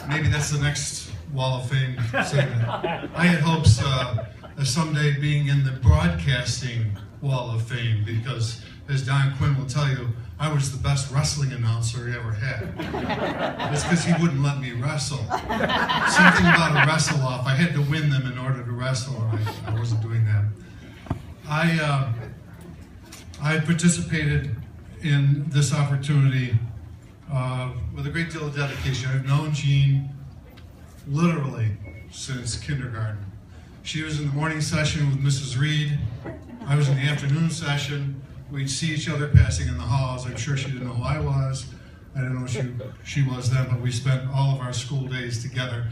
Maybe that's the next Wall of Fame segment. I had hopes of someday being in the broadcasting Wall of Fame because, as Don Quinn will tell you, I was the best wrestling announcer he ever had. It's because he wouldn't let me wrestle. Something about a wrestle-off. I had to win them in order to wrestle, or I wasn't doing that. I participated in this opportunity with a great deal of dedication. I've known Jean literally since kindergarten. She was in the morning session with Mrs. Reed. I was in the afternoon session. We'd see each other passing in the halls. I'm sure she didn't know who I was. I didn't know who she was then, but we spent all of our school days together.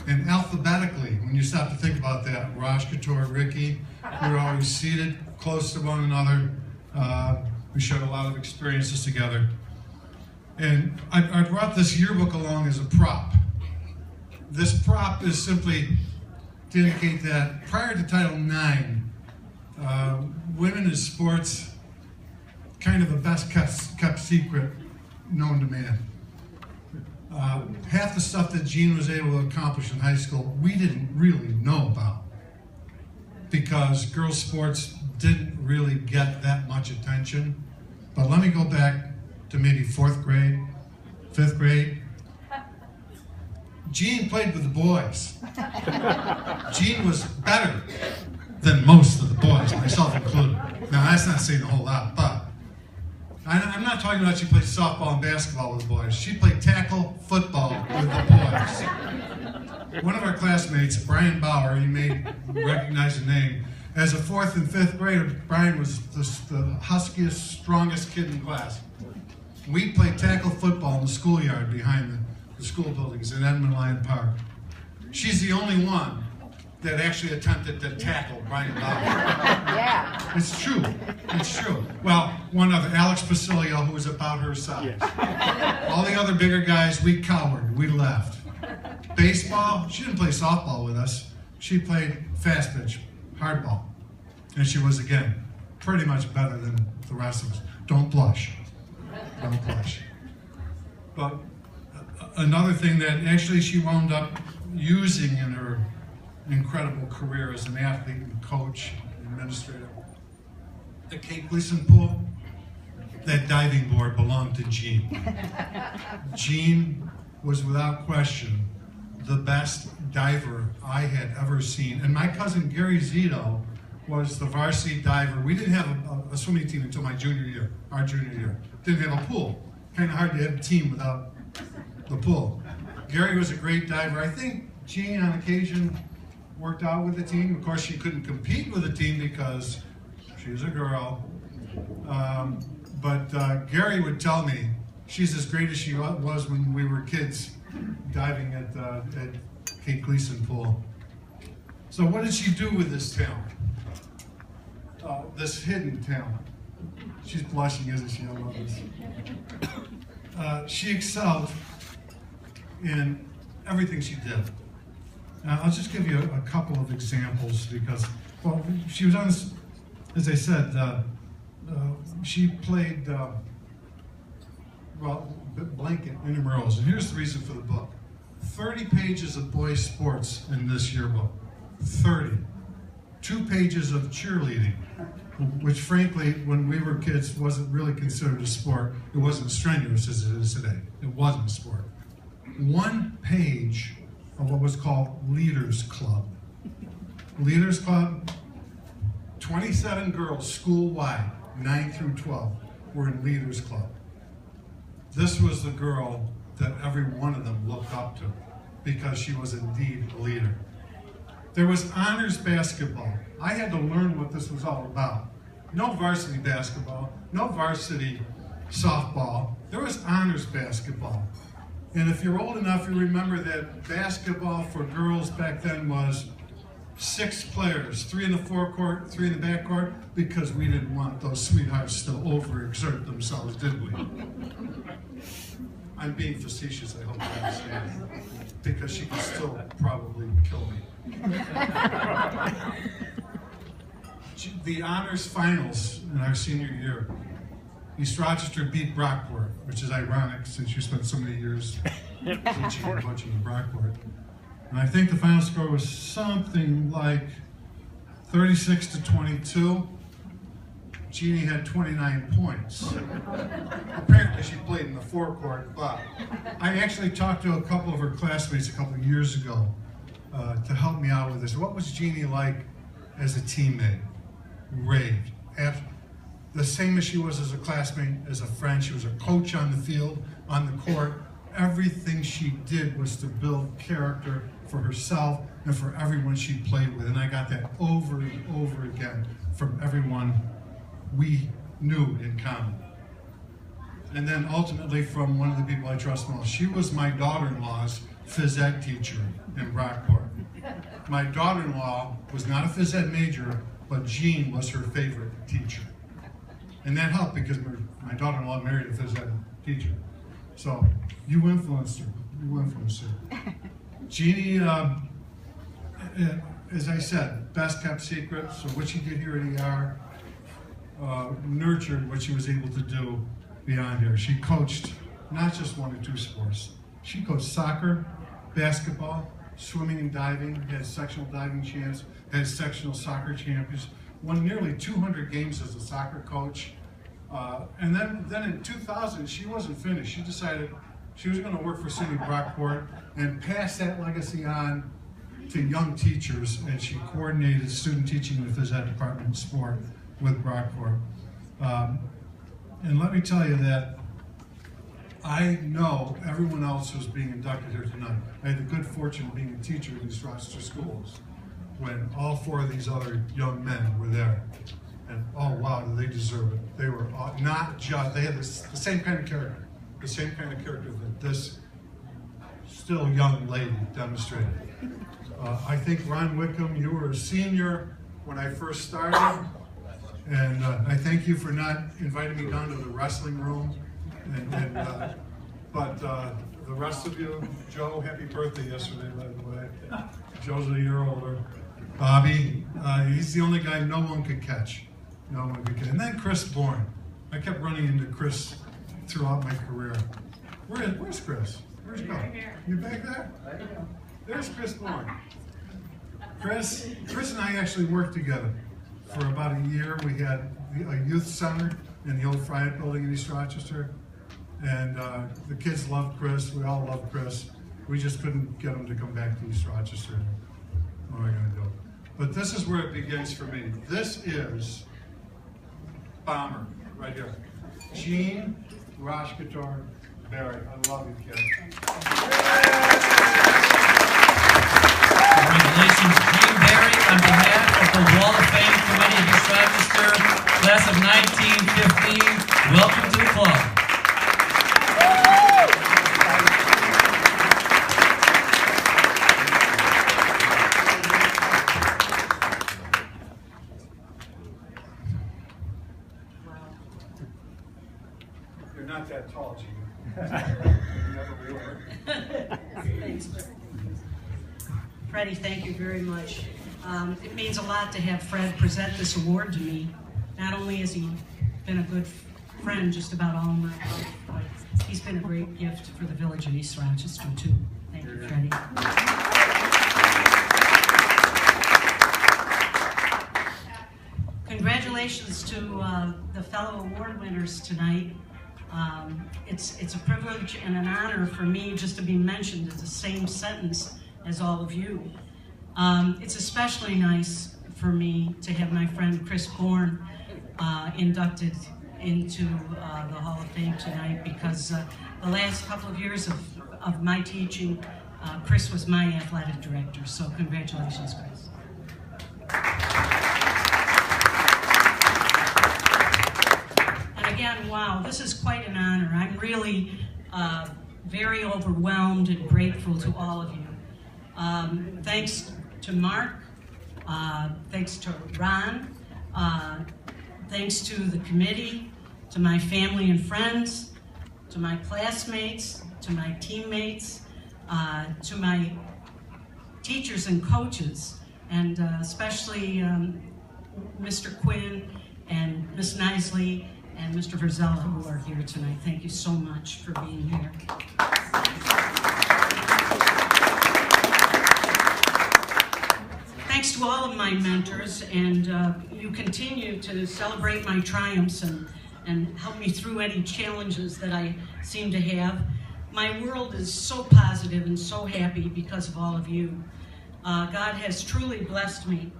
And alphabetically, when you stop to think about that, Raj Couture, Ricky, we were always seated close to one another. We shared a lot of experiences together. And I brought this yearbook along as a prop. This prop is simply to indicate that prior to Title IX, women in sports, kind of the best kept secret known to man. Half the stuff that Jean was able to accomplish in high school, we didn't really know about because girls' sports didn't really get that much attention. But let me go back to maybe 4th grade, 5th grade. Jean played with the boys. Jean was better than most of the boys, myself included. Now, that's not saying a whole lot, but I'm not talking about she played softball and basketball with the boys. She played tackle football with the boys. One of our classmates, Brian Bauer, you may recognize the name. As a 4th and 5th grader, Brian was the huskiest, strongest kid in class. We played tackle football in the schoolyard behind the school buildings in Edmund Lyon Park. She's the only one that actually attempted to tackle Brian Bauer. Yeah. It's true. It's true. Well, one other, Alex Pasilio, who was about her size. Yes. All the other bigger guys, we cowered. We left. Baseball, she didn't play softball with us. She played fast pitch, hardball. And she was, again, pretty much better than the rest of us. Don't blush. Don't blush. But another thing that actually she wound up using in her incredible career as an athlete and coach and administrator. The Kate Gleason pool, that diving board belonged to Jean. Jean was without question the best diver I had ever seen. And my cousin Gary Zito was the varsity diver. We didn't have a swimming team until my junior year, our junior year. Didn't have a pool. Kind of hard to have a team without the pool. Gary was a great diver. I think Jean on occasion worked out with the team. Of course, she couldn't compete with the team because she was a girl. But Gary would tell me she's as great as she was when we were kids diving at Kate Gleason pool. So what did she do with this talent? This hidden talent. She's blushing, isn't she? I love this. She excelled in everything she did. Now, I'll just give you a couple of examples because, well, she was on this, as I said, she played, blanket intramurals. And here's the reason for the book. 30 pages of boys' sports in this yearbook. 30. 2 pages of cheerleading, which frankly, when we were kids, wasn't really considered a sport. It wasn't strenuous as it is today. It wasn't a sport. 1 page of what was called Leaders Club. Leaders Club, 27 girls school-wide, 9 through 12, were in Leaders Club. This was the girl that every one of them looked up to because she was indeed a leader. There was honors basketball. I had to learn what this was all about. No varsity basketball, no varsity softball. There was honors basketball. And if you're old enough, you remember that basketball for girls back then was 6 players, 3 in the forecourt, 3 in the backcourt, because we didn't want those sweethearts to overexert themselves, did we? I'm being facetious, I hope you understand, because she could still probably kill me. The honors finals in our senior year, East Rochester beat Brockport, which is ironic since you spent so many years teaching and coaching in Brockport. And I think the final score was something like 36-22. Jeannie had 29 points. Apparently she played in the forecourt, but I actually talked to a couple of her classmates a couple of years ago to help me out with this. What was Jeannie like as a teammate? Raved. The same as she was as a classmate, as a friend. She was a coach on the field, on the court. Everything she did was to build character for herself and for everyone she played with. And I got that over and over again from everyone we knew in common. And then ultimately from one of the people I trust most. She was my daughter-in-law's phys ed teacher in Brockport. My daughter-in-law was not a phys ed major, but Jean was her favorite teacher. And that helped because my daughter-in-law married a phys ed teacher. So you influenced her. You influenced her. Jeannie, as I said, best kept secret. So what she did here at ER nurtured what she was able to do beyond here. She coached not just 1 or 2 sports. She coached soccer, basketball, swimming and diving, had sectional diving champs, had sectional soccer champions, won nearly 200 games as a soccer coach. And then in 2000, she wasn't finished. She decided she was going to work for City Brockport and pass that legacy on to young teachers, and she coordinated student teaching in the phys ed department in sport with Brockport. And let me tell you that I know everyone else who's being inducted here tonight. I had the good fortune of being a teacher in East Rochester schools when all 4 of these other young men were there. And oh wow, do they deserve it. They were not just, they had the same kind of character, the same kind of character that this still young lady demonstrated. I think Ron Wickham, you were a senior when I first started, and I thank you for not inviting me down to the wrestling room. But the rest of you, Joe, happy birthday yesterday, by the way. Joe's a year older. Bobby, he's the only guy no one could catch. No one could catch. And then Chris Bourne. I kept running into Chris throughout my career. Where's Chris? Where's he going? You back there? There's Chris Bourne. Chris and I actually worked together for about a year. We had a youth center in the old Friat building in East Rochester. And the kids loved Chris. We all loved Chris. We just couldn't get him to come back to East Rochester. What am I going to do? But this is where it begins for me. This is Bomber, right here. Jean Roshkator Barry. I love you, kid. Congratulations, Jean Barry, on behalf of the Wall of Fame Committee of East Rochester, class of 1915. Welcome to the club. You're not that tall, Jean. Thanks. Freddie, thank you very much. It means a lot to have Fred present this award to me. Not only has he been a good friend just about all my life, but he's been a great gift for the village of East Rochester, too. Thank you, Freddie. Congratulations to the fellow award winners tonight. It's a privilege and an honor for me just to be mentioned in the same sentence as all of you. It's especially nice for me to have my friend Chris Bourne inducted into the Hall of Fame tonight, because the last couple of years of my teaching, Chris was my athletic director, so congratulations, Chris. Again, wow, this is quite an honor. I'm really very overwhelmed and grateful to all of you. Thanks to Mark, thanks to Ron, thanks to the committee, to my family and friends, to my classmates, to my teammates, to my teachers and coaches, and especially Mr. Quinn and Ms. Nisley and Mr. Verzella, who are here tonight. Thank you so much for being here. Thanks to all of my mentors, and you continue to celebrate my triumphs and help me through any challenges that I seem to have. My world is so positive and so happy because of all of you. God has truly blessed me.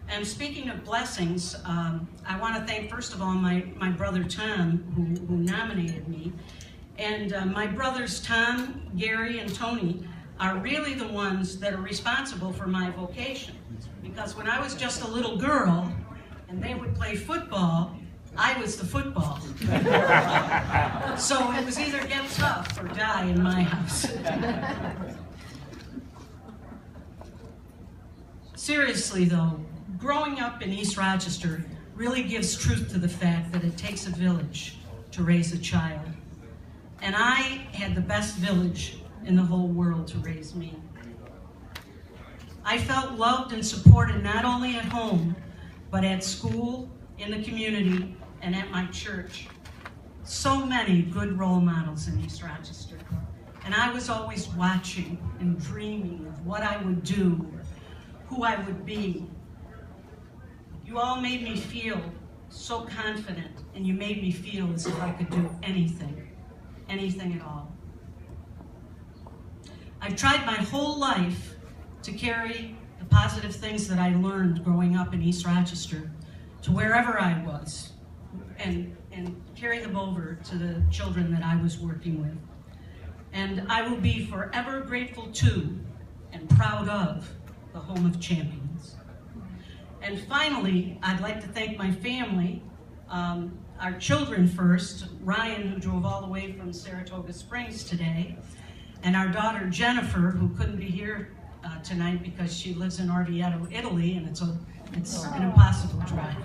And speaking of blessings, I want to thank, first of all, my brother Tom, who nominated me. And my brothers Tom, Gary, and Tony are really the ones that are responsible for my vocation. Because when I was just a little girl and they would play football, I was the football. So it was either get tough or die in my house. Seriously though, growing up in East Rochester really gives truth to the fact that it takes a village to raise a child. And I had the best village in the whole world to raise me. I felt loved and supported not only at home, but at school, in the community, and at my church. So many good role models in East Rochester. And I was always watching and dreaming of what I would do, who I would be. You all made me feel so confident, and you made me feel as if I could do anything at all. I've tried my whole life to carry the positive things that I learned growing up in East Rochester to wherever I was, and carry them over to the children that I was working with. And I will be forever grateful to and proud of the Home of Champions. And finally, I'd like to thank my family, our children first, Ryan, who drove all the way from Saratoga Springs today, and our daughter Jennifer, who couldn't be here tonight because she lives in Orvieto, Italy, and it's an impossible drive.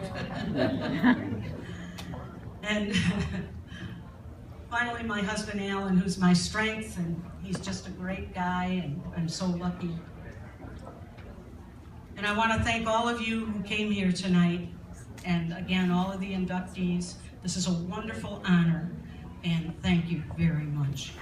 And finally, my husband Alan, who's my strength, and he's just a great guy, and I'm so lucky. And I want to thank all of you who came here tonight, and again, all of the inductees. This is a wonderful honor, and thank you very much.